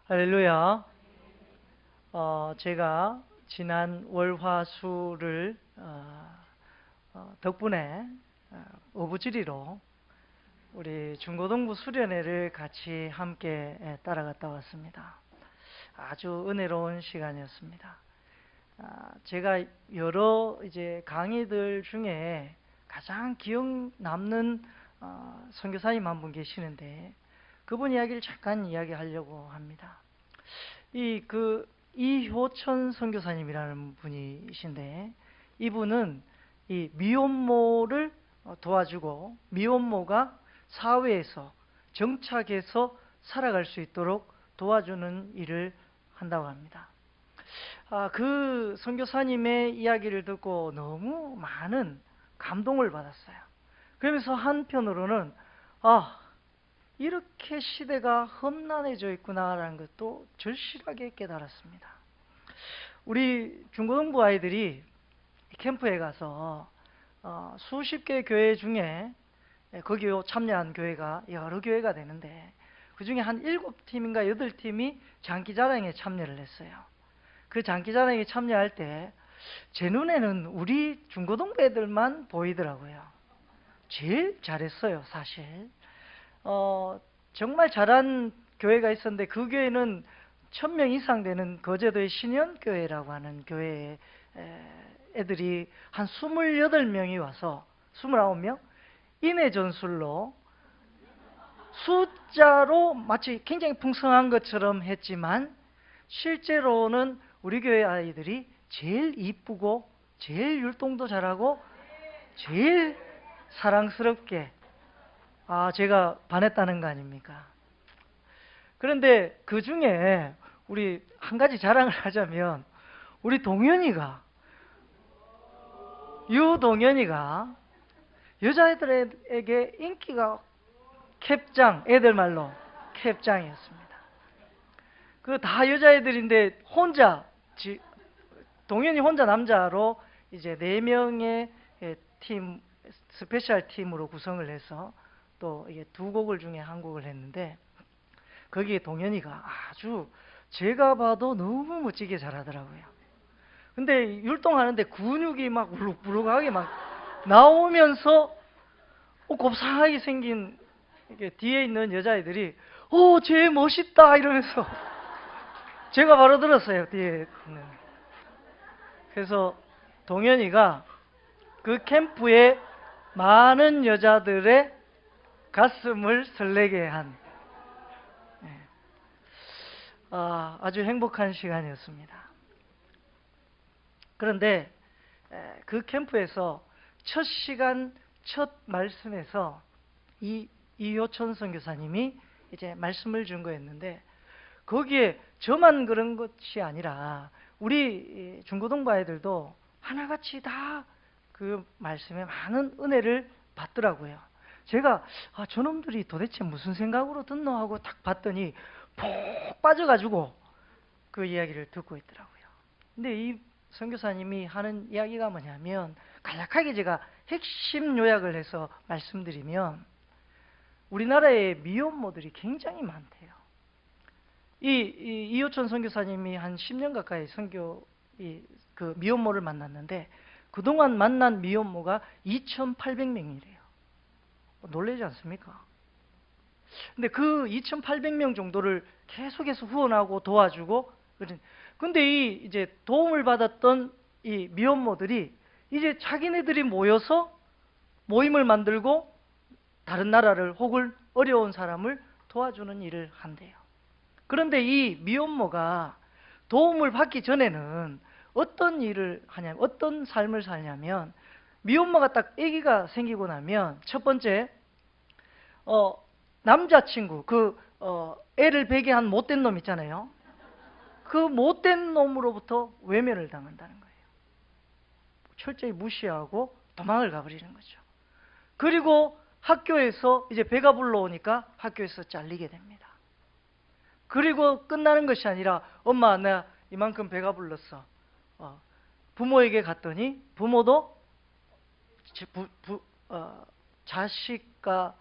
할렐루야. 제가 지난 월화수를 덕분에 어부지리로 우리 중고등부 수련회를 같이 함께 따라갔다 왔습니다. 아주 은혜로운 시간이었습니다. 제가 여러 이제 강의들 중에 가장 기억 남는 선교사님 한 분 계시는데 그분 이야기를 잠깐 이야기하려고 합니다. 이효천 선교사님이라는 분이신데 이분은 이 미혼모를 도와주고 미혼모가 사회에서 정착해서 살아갈 수 있도록 도와주는 일을 한다고 합니다. 그 선교사님의 이야기를 듣고 너무 많은 감동을 받았어요. 그러면서 한편으로는 이렇게 시대가 험난해져 있구나라는 것도 절실하게 깨달았습니다. 우리 중고등부 아이들이 캠프에 가서 수십 개 교회 중에 거기에 참여한 교회가 여러 교회가 되는데 그 중에 한 7팀인가 8팀이 장기자랑에 참여를 했어요. 그 장기자랑에 참여할 때 제 눈에는 우리 중고등부 애들만 보이더라고요. 제일 잘했어요, 사실. 정말 잘한 교회가 있었는데 그 교회는 1000명 이상 되는 거제도의 신현교회라고 하는 교회에 애들이 한 28명이 와서 29명 인해 전술로 숫자로 마치 굉장히 풍성한 것처럼 했지만 실제로는 우리 교회 아이들이 제일 이쁘고 제일 율동도 잘하고 제일 사랑스럽게 제가 반했다는 거 아닙니까? 그런데 그 중에 우리 한 가지 자랑을 하자면 우리 유동현이가 여자애들에게 인기가 캡장, 애들 말로 캡장이었습니다. 그 다 여자애들인데 동현이 혼자 남자로 이제 4명의 팀, 스페셜 팀으로 구성을 해서 또 이게 2곡을 중에 한 곡을 했는데 거기에 동현이가 아주 제가 봐도 너무 멋지게 잘하더라고요. 근데 율동하는데 근육이 막 울룩불룩하게 막 나오면서 곱상하게 생긴 이렇게 뒤에 있는 여자애들이 쟤 멋있다 이러면서 제가 바로 들었어요, 뒤에. 그래서 동현이가 그 캠프에 많은 여자들의 가슴을 설레게 한 아주 행복한 시간이었습니다. 그런데 그 캠프에서 첫 시간, 첫 말씀에서 이효천 선교사님이 이제 말씀을 준 거였는데 거기에 저만 그런 것이 아니라 우리 중고등부 아이들도 하나같이 다 그 말씀에 많은 은혜를 받더라고요. 제가 저놈들이 도대체 무슨 생각으로 듣노 하고 딱 봤더니 푹 빠져가지고 그 이야기를 듣고 있더라고요. 근데 이 선교사님이 하는 이야기가 뭐냐면 간략하게 제가 핵심 요약을 해서 말씀드리면 우리나라에 미혼모들이 굉장히 많대요. 이효천 선교사님이 한 10년 가까이 그 미혼모를 만났는데 그동안 만난 미혼모가 2800명이래요. 놀라지 않습니까? 근데 그 2800명 정도를 계속해서 후원하고 도와주고 근데 이제 도움을 받았던 이 미혼모들이 이제 자기네들이 모여서 모임을 만들고 다른 나라를 혹은 어려운 사람을 도와주는 일을 한대요. 그런데 이 미혼모가 도움을 받기 전에는 어떤 일을 하냐면 어떤 삶을 살냐면 미혼모가 딱 아기가 생기고 나면 첫 번째 남자친구 애를 베게 한 못된 놈 있잖아요. 그 못된 놈으로부터 외면을 당한다는 거예요. 철저히 무시하고 도망을 가버리는 거죠. 그리고 학교에서 이제 배가 불러오니까 학교에서 잘리게 됩니다. 그리고 끝나는 것이 아니라 엄마 나 이만큼 배가 불렀어. 부모에게 갔더니 부모도 자식과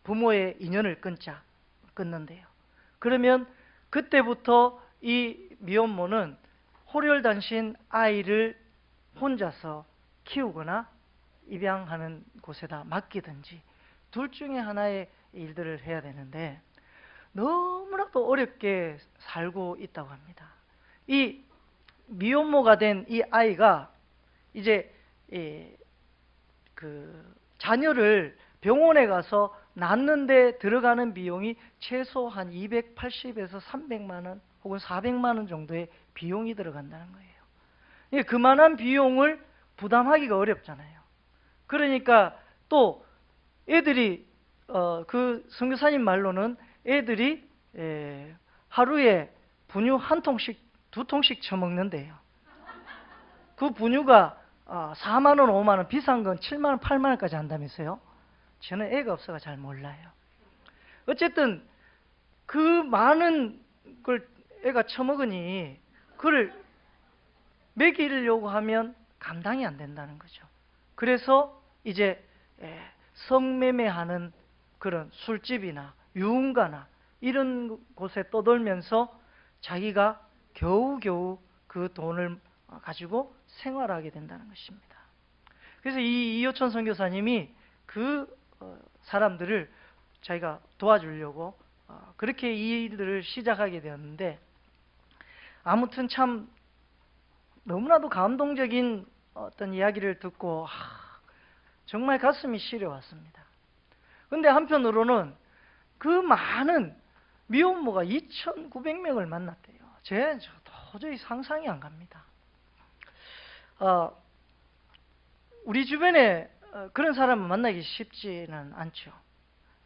부모의 인연을 끊는데요. 그러면 그때부터 이 미혼모는 호렬단신 아이를 혼자서 키우거나 입양하는 곳에다 맡기든지 둘 중에 하나의 일들을 해야 되는데 너무나도 어렵게 살고 있다고 합니다. 이 미혼모가 된 이 아이가 이제 그 자녀를 병원에 가서 낳는데 들어가는 비용이 최소한 280에서 300만 원 혹은 400만 원 정도의 비용이 들어간다는 거예요. 그만한 비용을 부담하기가 어렵잖아요. 그러니까 또 애들이 그 선교사님 말로는 애들이 하루에 분유 한 통씩 두 통씩 처먹는데요. 그 분유가 4만 원, 5만 원, 비싼 건 7만 원, 8만 원까지 한다면서요. 저는 애가 없어서 잘 몰라요. 어쨌든 그 많은 걸 애가 처먹으니 그걸 먹이려고 하면 감당이 안 된다는 거죠. 그래서 이제 성매매하는 그런 술집이나 유흥가나 이런 곳에 떠돌면서 자기가 겨우겨우 그 돈을 가지고 생활하게 된다는 것입니다. 그래서 이 이호천 선교사님이 그 사람들을 자기가 도와주려고 그렇게 이 일들을 시작하게 되었는데, 아무튼 참 너무나도 감동적인 어떤 이야기를 듣고 정말 가슴이 시려왔습니다. 그런데 한편으로는 그 많은 미혼모가 2,900명을 만났대요. 제 도저히 상상이 안 갑니다. 우리 주변에 그런 사람을 만나기 쉽지는 않죠.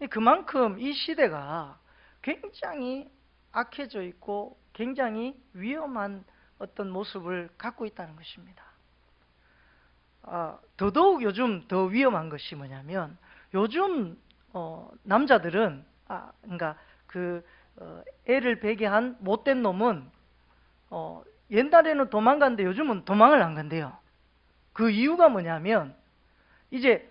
그만큼 이 시대가 굉장히 악해져 있고 굉장히 위험한 어떤 모습을 갖고 있다는 것입니다. 더더욱 요즘 더 위험한 것이 뭐냐면, 요즘 남자들은 그러니까 애를 베게 한 못된 놈은 옛날에는 도망갔는데 요즘은 도망을 안 간대요. 그 이유가 뭐냐면 이제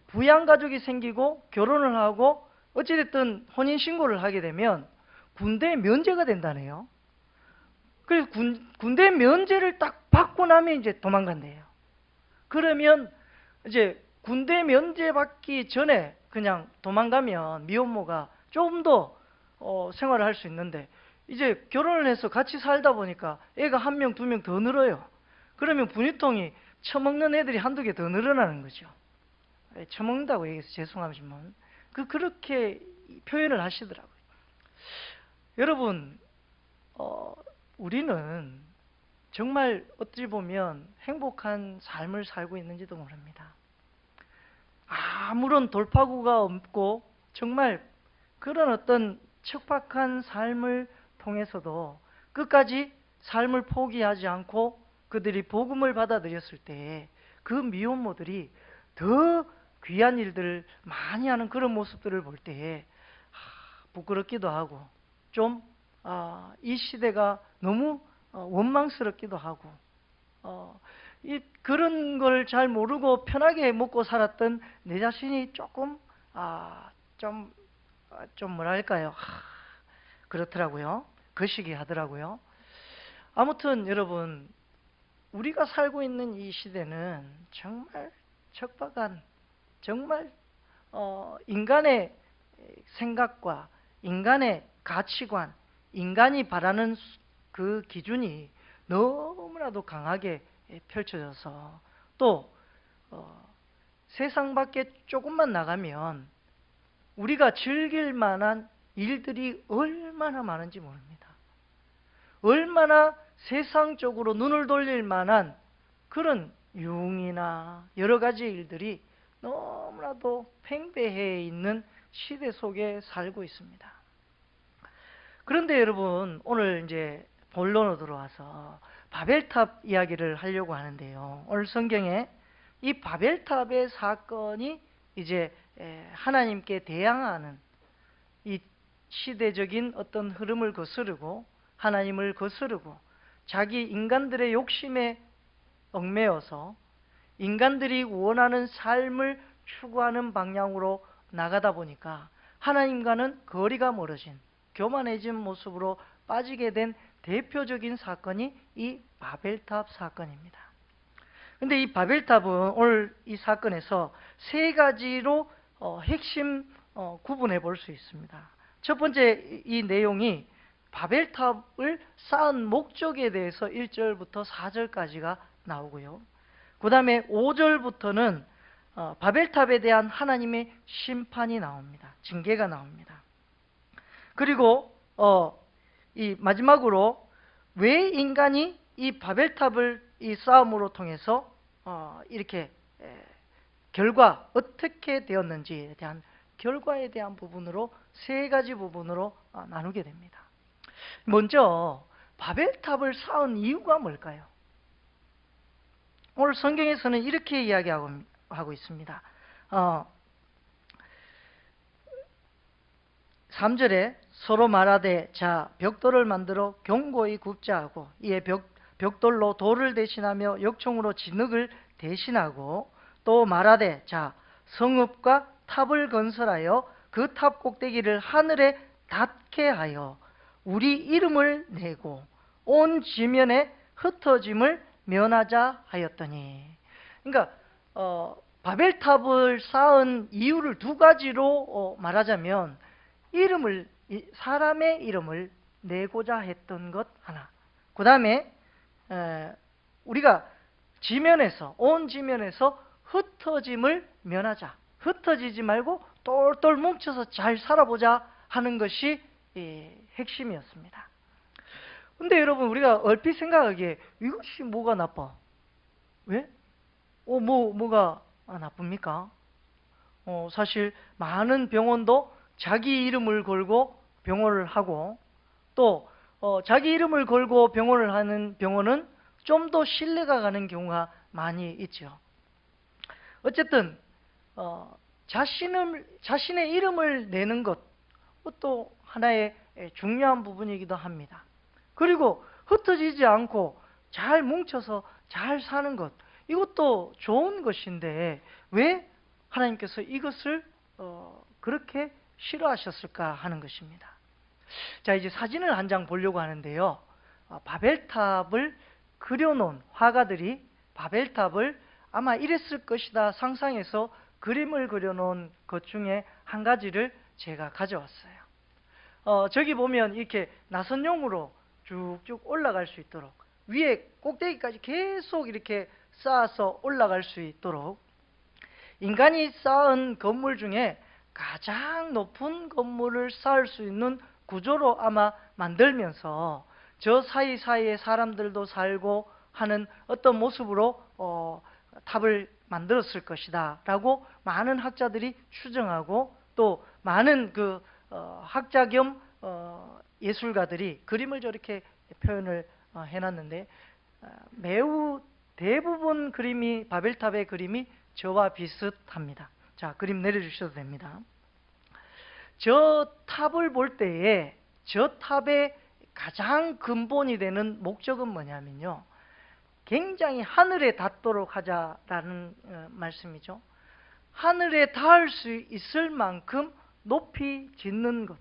부양가족이 생기고 결혼을 하고 어찌됐든 혼인신고를 하게 되면 군대에 면제가 된다네요. 그래서 군대 면제를 딱 받고 나면 이제 도망간대요. 그러면 이제 군대 면제 받기 전에 그냥 도망가면 미혼모가 조금 더 생활을 할 수 있는데, 이제 결혼을 해서 같이 살다 보니까 애가 1명, 2명 더 늘어요. 그러면 분유통이 처먹는 애들이 한두 개 더 늘어나는 거죠. 처먹는다고 얘기해서 죄송하지만 그렇게 표현을 하시더라고요. 여러분, 우리는 정말 어찌 보면 행복한 삶을 살고 있는지도 모릅니다. 아무런 돌파구가 없고 정말 그런 어떤 척박한 삶을 통해서도 끝까지 삶을 포기하지 않고 그들이 복음을 받아들였을 때 그 미혼모들이 더 귀한 일들을 많이 하는 그런 모습들을 볼 때 부끄럽기도 하고 좀 이 시대가 너무 원망스럽기도 하고 그런 걸 잘 모르고 편하게 먹고 살았던 내 자신이 조금 좀 뭐랄까요, 그렇더라고요. 거시기 하더라고요. 아무튼 여러분, 우리가 살고 있는 이 시대는 정말 척박한, 정말 인간의 생각과 인간의 가치관, 인간이 바라는 그 기준이 너무나도 강하게 펼쳐져서 또 세상 밖에 조금만 나가면 우리가 즐길 만한 일들이 얼마나 많은지 모릅니다. 얼마나 세상적으로 눈을 돌릴 만한 그런 유흥이나 여러 가지 일들이 너무나도 팽배해 있는 시대 속에 살고 있습니다. 그런데 여러분, 오늘 이제 본론으로 들어와서 바벨탑 이야기를 하려고 하는데요. 오늘 성경에 이 바벨탑의 사건이 이제 하나님께 대항하는 이 시대적인 어떤 흐름을 거스르고 하나님을 거스르고 자기 인간들의 욕심에 얽매여서 인간들이 원하는 삶을 추구하는 방향으로 나가다 보니까 하나님과는 거리가 멀어진, 교만해진 모습으로 빠지게 된 대표적인 사건이 이 바벨탑 사건입니다. 근데 이 바벨탑은 오늘 이 사건에서 세 가지로 핵심 구분해 볼 수 있습니다. 첫 번째, 이 내용이 바벨탑을 쌓은 목적에 대해서 1절부터 4절까지가 나오고요. 그 다음에 5절부터는 바벨탑에 대한 하나님의 심판이 나옵니다. 징계가 나옵니다. 그리고 이 마지막으로 왜 인간이 이 바벨탑을 이 싸움으로 통해서 이렇게 결과 어떻게 되었는지에 대한 결과에 대한 부분으로 세 가지 부분으로 나누게 됩니다. 먼저 바벨탑을 쌓은 이유가 뭘까요? 오늘 성경에서는 이렇게 이야기하고 있습니다. 3절에 서로 말하되 자 벽돌을 만들어 견고히 굽자 하고 이에 벽돌로 돌을 대신하며 역총으로 진흙을 대신하고 또 말하되 자 성읍과 탑을 건설하여 그 탑 꼭대기를 하늘에 닿게 하여 우리 이름을 내고 온 지면에 흩어짐을 면하자 하였더니, 그러니까 바벨탑을 쌓은 이유를 두 가지로 말하자면 사람의 이름을 내고자 했던 것 하나, 그 다음에 우리가 온 지면에서 흩어짐을 면하자, 흩어지지 말고 똘똘 뭉쳐서 잘 살아보자 하는 것이 핵심이었습니다. 근데 여러분, 우리가 얼핏 생각하기에 이것이 뭐가 나빠? 왜? 뭐가 나쁩니까? 사실 많은 병원도 자기 이름을 걸고 병원을 하고, 또 자기 이름을 걸고 병원을 하는 병원은 좀 더 신뢰가 가는 경우가 많이 있죠. 어쨌든 자신의 이름을 내는 것도 하나의 중요한 부분이기도 합니다. 그리고 흩어지지 않고 잘 뭉쳐서 잘 사는 것, 이것도 좋은 것인데 왜 하나님께서 이것을 그렇게 싫어하셨을까 하는 것입니다. 자, 이제 사진을 한 장 보려고 하는데요. 바벨탑을 그려놓은 화가들이 바벨탑을 아마 이랬을 것이다 상상해서 그림을 그려놓은 것 중에 한 가지를 제가 가져왔어요. 저기 보면 이렇게 나선용으로 쭉쭉 올라갈 수 있도록 위에 꼭대기까지 계속 이렇게 쌓아서 올라갈 수 있도록 인간이 쌓은 건물 중에 가장 높은 건물을 쌓을 수 있는 구조로 아마 만들면서 저 사이사이에 사람들도 살고 하는 어떤 모습으로 탑을 만들었을 것이다 라고 많은 학자들이 추정하고, 또 많은 학자 겸 예술가들이 그림을 저렇게 표현을 해놨는데 매우 대부분 그림이, 바벨탑의 그림이 저와 비슷합니다. 자, 그림 내려주셔도 됩니다. 저 탑을 볼 때에 저 탑의 가장 근본이 되는 목적은 뭐냐면요, 굉장히 하늘에 닿도록 하자라는 말씀이죠. 하늘에 닿을 수 있을 만큼 높이 짓는 것.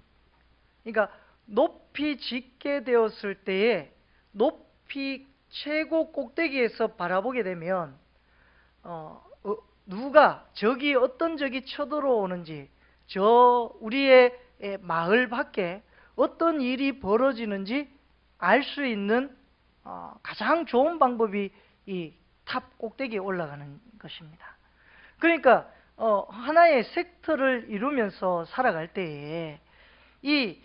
그러니까 높이 짓게 되었을 때에 높이 최고 꼭대기에서 바라보게 되면 누가 어떤 적이 쳐들어오는지, 우리의 마을 밖에 어떤 일이 벌어지는지 알 수 있는 가장 좋은 방법이 이 탑 꼭대기에 올라가는 것입니다. 그러니까 하나의 섹터를 이루면서 살아갈 때에 이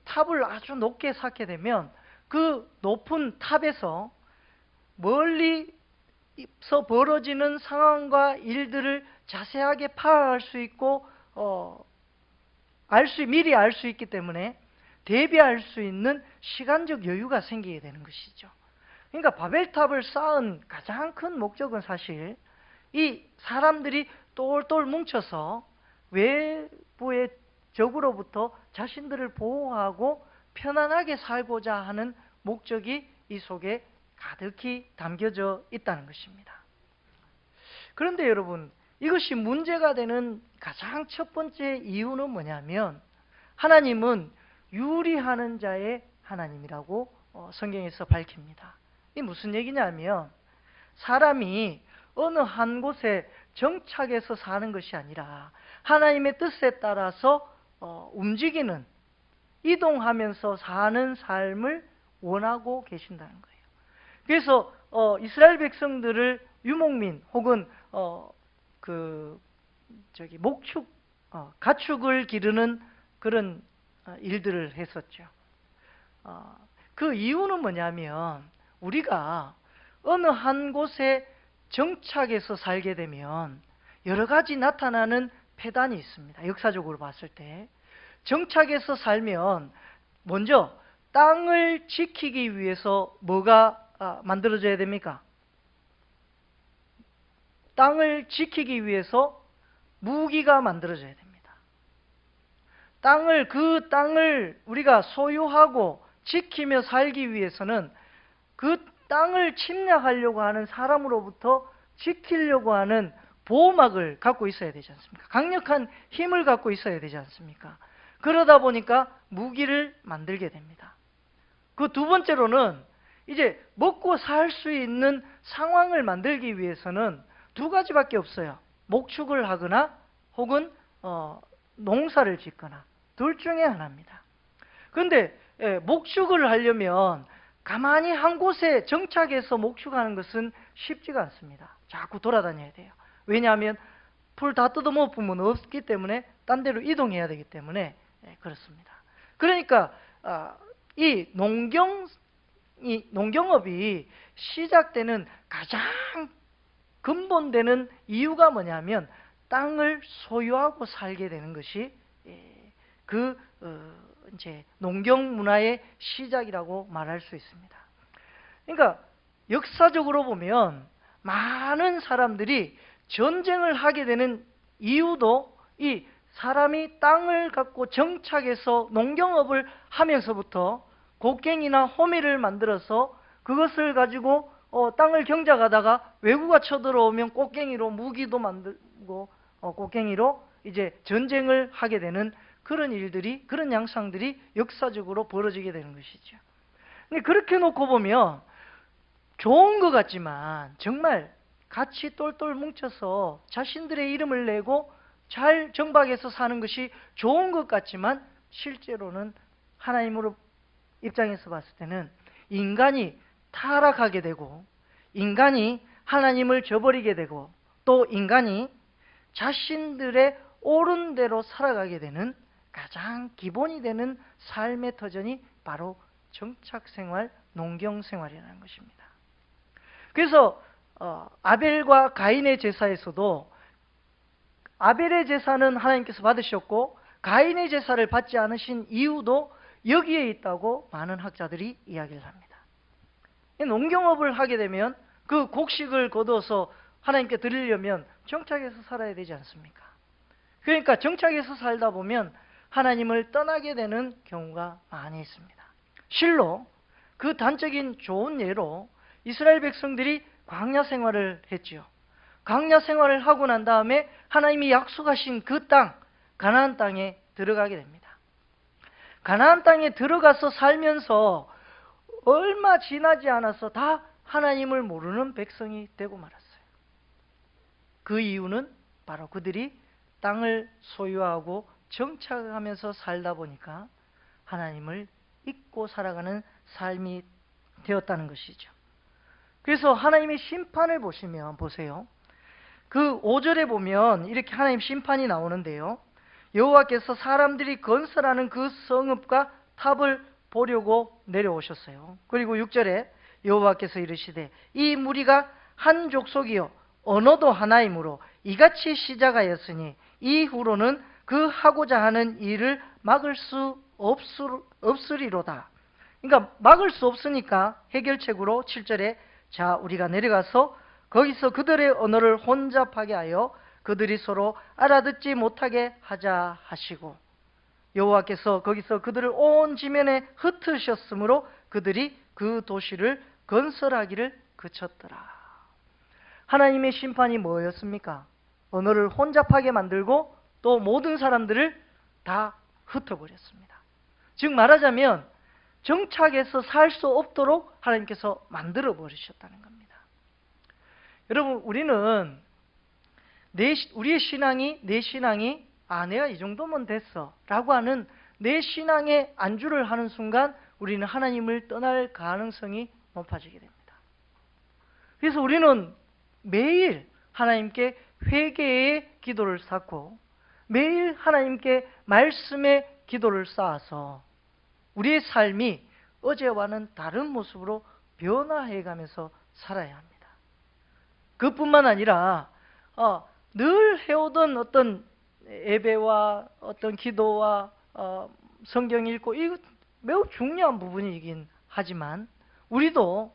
탑을 아주 높게 쌓게 되면 그 높은 탑에서 멀리서 벌어지는 상황과 일들을 자세하게 파악할 수 있고 미리 알 수 있기 때문에 대비할 수 있는 시간적 여유가 생기게 되는 것이죠. 그러니까 바벨탑을 쌓은 가장 큰 목적은 사실 이 사람들이 똘똘 뭉쳐서 외부의 적으로부터 자신들을 보호하고 편안하게 살고자 하는 목적이 이 속에 가득히 담겨져 있다는 것입니다. 그런데 여러분, 이것이 문제가 되는 가장 첫 번째 이유는 뭐냐면, 하나님은 유리하는 자의 하나님이라고 성경에서 밝힙니다. 이 무슨 얘기냐면 사람이 어느 한 곳에 정착해서 사는 것이 아니라 하나님의 뜻에 따라서 움직이는, 이동하면서 사는 삶을 원하고 계신다는 거예요. 그래서 이스라엘 백성들을 유목민 혹은 목축, 가축을 기르는 그런 일들을 했었죠. 그 이유는 뭐냐면 우리가 어느 한 곳에 정착해서 살게 되면 여러 가지 나타나는 폐단이 있습니다. 역사적으로 봤을 때 정착해서 살면 먼저 땅을 지키기 위해서 뭐가 만들어져야 됩니까? 땅을 지키기 위해서 무기가 만들어져야 됩니다. 그 땅을 우리가 소유하고 지키며 살기 위해서는 그 땅을 침략하려고 하는 사람으로부터 지키려고 하는 보호막을 갖고 있어야 되지 않습니까? 강력한 힘을 갖고 있어야 되지 않습니까? 그러다 보니까 무기를 만들게 됩니다. 그 두 번째로는 이제 먹고 살 수 있는 상황을 만들기 위해서는 두 가지밖에 없어요. 목축을 하거나 혹은 농사를 짓거나, 둘 중에 하나입니다. 그런데 목축을 하려면 가만히 한 곳에 정착해서 목축하는 것은 쉽지가 않습니다. 자꾸 돌아다녀야 돼요. 왜냐하면 풀 다 뜯어먹으면 없기 때문에 딴 데로 이동해야 되기 때문에 그렇습니다. 그러니까 이 농경업이 시작되는 가장 근본되는 이유가 뭐냐면 땅을 소유하고 살게 되는 것이 이제 농경 문화의 시작이라고 말할 수 있습니다. 그러니까 역사적으로 보면 많은 사람들이 전쟁을 하게 되는 이유도 이 사람이 땅을 갖고 정착해서 농경업을 하면서부터 곡괭이나 호미를 만들어서 그것을 가지고 땅을 경작하다가 외구가 쳐들어오면 곡괭이로 무기도 만들고 곡괭이로 이제 전쟁을 하게 되는 그런 일들이, 그런 양상들이 역사적으로 벌어지게 되는 것이죠. 근데 그렇게 놓고 보면 좋은 것 같지만 정말 같이 똘똘 뭉쳐서 자신들의 이름을 내고 잘 정박해서 사는 것이 좋은 것 같지만 실제로는 하나님으로 입장에서 봤을 때는 인간이 타락하게 되고 인간이 하나님을 저버리게 되고 또 인간이 자신들의 옳은 대로 살아가게 되는 가장 기본이 되는 삶의 터전이 바로 정착생활, 농경생활이라는 것입니다. 그래서 아벨과 가인의 제사에서도 아벨의 제사는 하나님께서 받으셨고 가인의 제사를 받지 않으신 이유도 여기에 있다고 많은 학자들이 이야기를 합니다. 농경업을 하게 되면 그 곡식을 거둬서 하나님께 드리려면 정착해서 살아야 되지 않습니까? 그러니까 정착해서 살다 보면 하나님을 떠나게 되는 경우가 많이 있습니다. 실로 그 단적인 좋은 예로 이스라엘 백성들이 광야 생활을 했지요. 광야 생활을 하고 난 다음에 하나님이 약속하신 그 땅, 가나안 땅에 들어가게 됩니다. 가나안 땅에 들어가서 살면서 얼마 지나지 않아서 다 하나님을 모르는 백성이 되고 말았어요. 그 이유는 바로 그들이 땅을 소유하고 정착하면서 살다 보니까 하나님을 잊고 살아가는 삶이 되었다는 것이죠. 그래서 하나님의 심판을 보세요. 그 5절에 보면 이렇게 하나님 심판이 나오는데요. 여호와께서 사람들이 건설하는 그 성읍과 탑을 보려고 내려오셨어요. 그리고 6절에 여호와께서 이르시되 이 무리가 한 족속이요 언어도 하나이므로 이같이 시작하였으니 이후로는 그 하고자 하는 일을 막을 수 없으리로다. 그러니까 막을 수 없으니까 해결책으로 7절에 자 우리가 내려가서 거기서 그들의 언어를 혼잡하게 하여 그들이 서로 알아듣지 못하게 하자 하시고 여호와께서 거기서 그들을 온 지면에 흩으셨으므로 그들이 그 도시를 건설하기를 그쳤더라. 하나님의 심판이 뭐였습니까? 언어를 혼잡하게 만들고 또 모든 사람들을 다 흩어버렸습니다. 즉 말하자면 정착해서 살 수 없도록 하나님께서 만들어 버리셨다는 겁니다. 여러분, 우리는 우리의 신앙이, 내 신앙이 내가 이 정도면 됐어 라고 하는 내 신앙에 안주를 하는 순간 우리는 하나님을 떠날 가능성이 높아지게 됩니다. 그래서 우리는 매일 하나님께 회개의 기도를 쌓고 매일 하나님께 말씀의 기도를 쌓아서 우리의 삶이 어제와는 다른 모습으로 변화해가면서 살아야 합니다. 그뿐만 아니라 늘 해오던 어떤 예배와 어떤 기도와 성경 읽고 이거 매우 중요한 부분이긴 하지만 우리도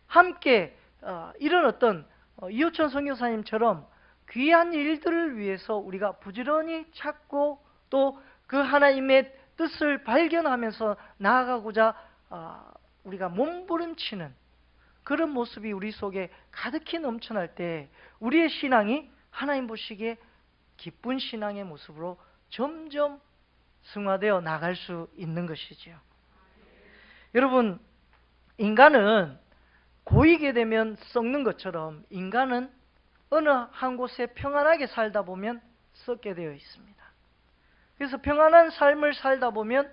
함께 이런 어떤 이호천 선교사님처럼 귀한 일들을 위해서 우리가 부지런히 찾고 또 그 하나님의 뜻을 발견하면서 나아가고자 우리가 몸부림치는 그런 모습이 우리 속에 가득히 넘쳐날 때 우리의 신앙이 하나님 보시기에 기쁜 신앙의 모습으로 점점 승화되어 나갈 수 있는 것이지요. 여러분, 인간은 고이게 되면 썩는 것처럼 인간은 어느 한 곳에 평안하게 살다 보면 썩게 되어 있습니다. 그래서 평안한 삶을 살다 보면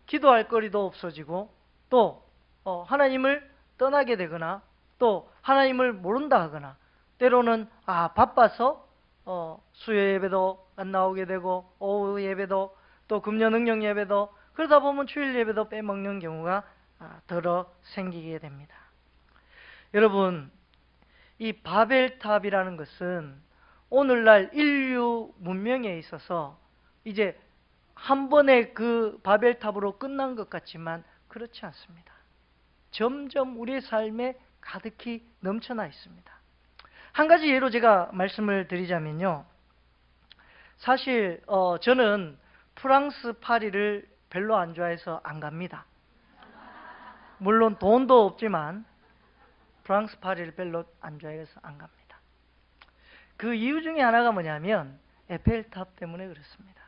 기도할 거리도 없어지고 또 하나님을 떠나게 되거나 또 하나님을 모른다 하거나 때로는 바빠서 수요 예배도 안 나오게 되고 오후 예배도 또 금요 능력 예배도 그러다 보면 주일 예배도 빼먹는 경우가 더러 생기게 됩니다. 여러분, 이 바벨탑이라는 것은 오늘날 인류 문명에 있어서 이제 한 번에 그 바벨탑으로 끝난 것 같지만 그렇지 않습니다. 점점 우리의 삶에 가득히 넘쳐나 있습니다. 한 가지 예로 제가 말씀을 드리자면요. 사실 저는 프랑스 파리를 별로 안 좋아해서 안 갑니다. 물론 돈도 없지만 프랑스 파리를 별로 안 좋아해서 안 갑니다. 그 이유 중에 하나가 뭐냐면 에펠탑 때문에 그렇습니다.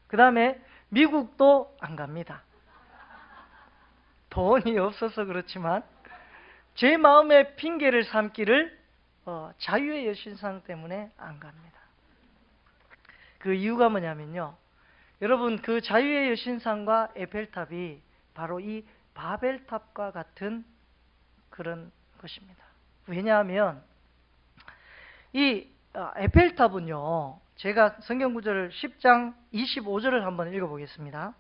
그 다음에 미국도 안 갑니다. 돈이 없어서 그렇지만 제 마음의 핑계를 삼기를 자유의 여신상 때문에 안 갑니다. 그 이유가 뭐냐면요. 여러분, 그 자유의 여신상과 에펠탑이 바로 이 바벨탑과 같은 그런 것입니다. 왜냐하면 이 에펠탑은요, 제가 성경 구절을 10장 25절을 한번 읽어보겠습니다.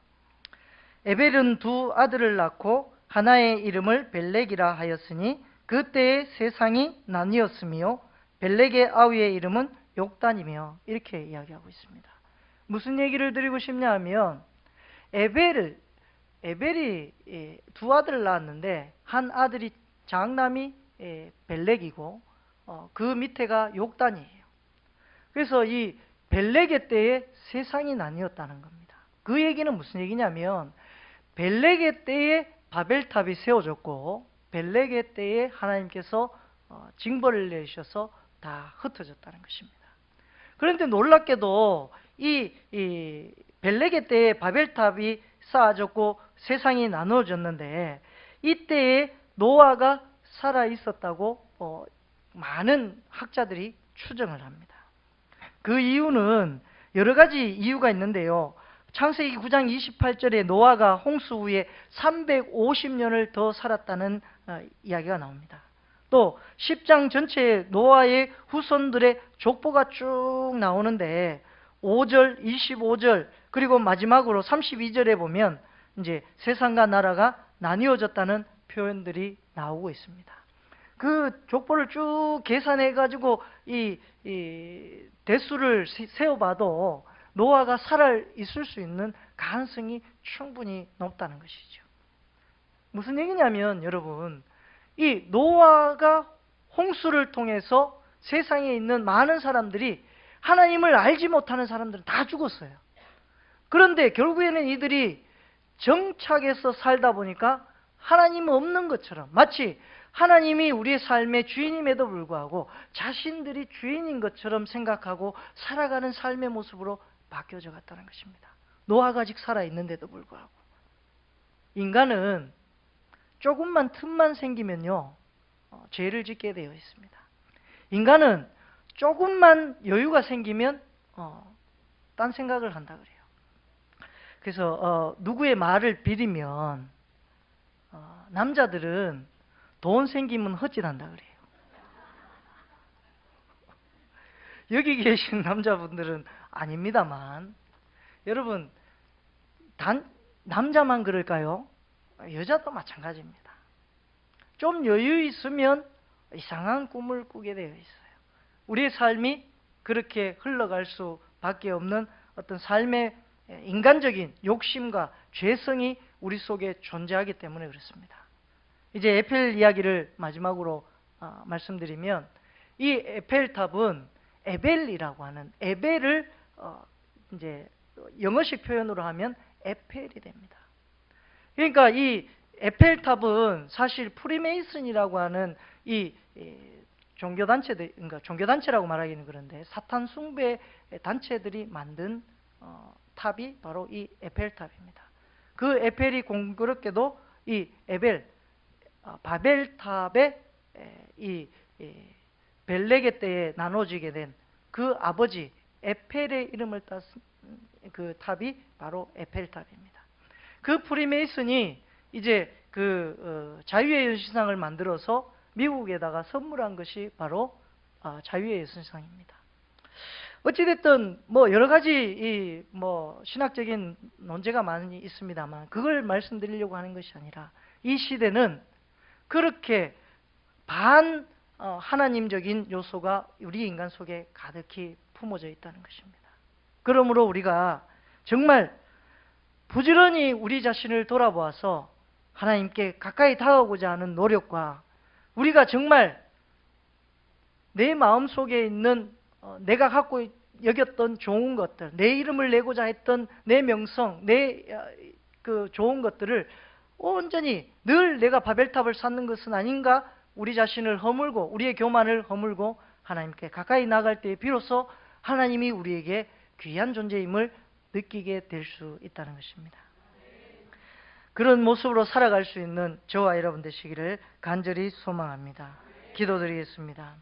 에벨은 두 아들을 낳고 하나의 이름을 벨렉이라 하였으니 그때의 세상이 나뉘었으며 벨렉의 아우의 이름은 욕단이며 이렇게 이야기하고 있습니다. 무슨 얘기를 드리고 싶냐 하면 에벨이 두 아들을 낳았는데 한 아들이 장남이 벨렉이고 그 밑에가 욕단이에요. 그래서 이 벨렉의 때에 세상이 나뉘었다는 겁니다. 그 얘기는 무슨 얘기냐면 벨렉의 때에 바벨탑이 세워졌고 벨렉의 때에 하나님께서 징벌을 내리셔서 다 흩어졌다는 것입니다. 그런데 놀랍게도 이 벨렉의 때에 바벨탑이 쌓아졌고 세상이 나누어졌는데 이때에 노아가 살아 있었다고 많은 학자들이 추정을 합니다. 그 이유는 여러 가지 이유가 있는데요. 창세기 9장 28절에 노아가 홍수 후에 350년을 더 살았다는 이야기가 나옵니다. 또 10장 전체에 노아의 후손들의 족보가 쭉 나오는데 5절, 25절 그리고 마지막으로 32절에 보면 이제 세상과 나라가 나뉘어졌다는 표현들이 나오고 있습니다. 그 족보를 쭉 계산해 가지고 이 대수를 세어봐도 노아가 살아 있을 수 있는 가능성이 충분히 높다는 것이죠. 무슨 얘기냐면 여러분, 이 노아가 홍수를 통해서 세상에 있는 많은 사람들이 하나님을 알지 못하는 사람들은 다 죽었어요. 그런데 결국에는 이들이 정착해서 살다 보니까 하나님은 없는 것처럼 마치 하나님이 우리의 삶의 주인임에도 불구하고 자신들이 주인인 것처럼 생각하고 살아가는 삶의 모습으로 바뀌어져 갔다는 것입니다. 노아가 아직 살아있는데도 불구하고 인간은 조금만 틈만 생기면요, 죄를 짓게 되어 있습니다. 인간은 조금만 여유가 생기면 딴 생각을 한다 그래요. 그래서 누구의 말을 빌리면 남자들은 돈 생기면 헛짓한다 그래요. 여기 계신 남자분들은 아닙니다만, 여러분, 남자만 그럴까요? 여자도 마찬가지입니다. 좀 여유 있으면 이상한 꿈을 꾸게 되어 있어요. 우리의 삶이 그렇게 흘러갈 수밖에 없는 어떤 삶의 인간적인 욕심과 죄성이 우리 속에 존재하기 때문에 그렇습니다. 이제 에펠 이야기를 마지막으로 말씀드리면, 이 에펠탑은 에벨이라고 하는, 에벨을 이제 영어식 표현으로 하면 에펠이 됩니다. 그러니까 이 에펠탑은 사실 프리메이슨이라고 하는 이 종교단체들, 그러니까 종교단체라고 말하기는 그런데 사탄 숭배 단체들이 만든 탑이 바로 이 에펠탑입니다. 그 에펠이 공교롭게도 이 에벨, 바벨탑의 이 벨레게 때에 나눠지게 된 그 아버지 에펠의 이름을 땄 그 탑이 바로 에펠탑입니다. 그 프리메이슨이 이제 그 자유의 여신상을 만들어서 미국에다가 선물한 것이 바로 자유의 여신상입니다. 어찌됐든 뭐 여러 가지 뭐 신학적인 논제가 많이 있습니다만, 그걸 말씀드리려고 하는 것이 아니라, 이 시대는 그렇게 하나님적인 요소가 우리 인간 속에 가득히 품어져 있다는 것입니다. 그러므로 우리가 정말 부지런히 우리 자신을 돌아보아서 하나님께 가까이 다가오고자 하는 노력과, 우리가 정말 내 마음 속에 있는 내가 갖고 여겼던 좋은 것들, 내 이름을 내고자 했던 내 명성, 내 그 좋은 것들을 온전히 늘 내가 바벨탑을 쌓는 것은 아닌가, 우리 자신을 허물고 우리의 교만을 허물고 하나님께 가까이 나갈 때에 비로소 하나님이 우리에게 귀한 존재임을 느끼게 될 수 있다는 것입니다. 그런 모습으로 살아갈 수 있는 저와 여러분 되시기를 간절히 소망합니다. 기도드리겠습니다.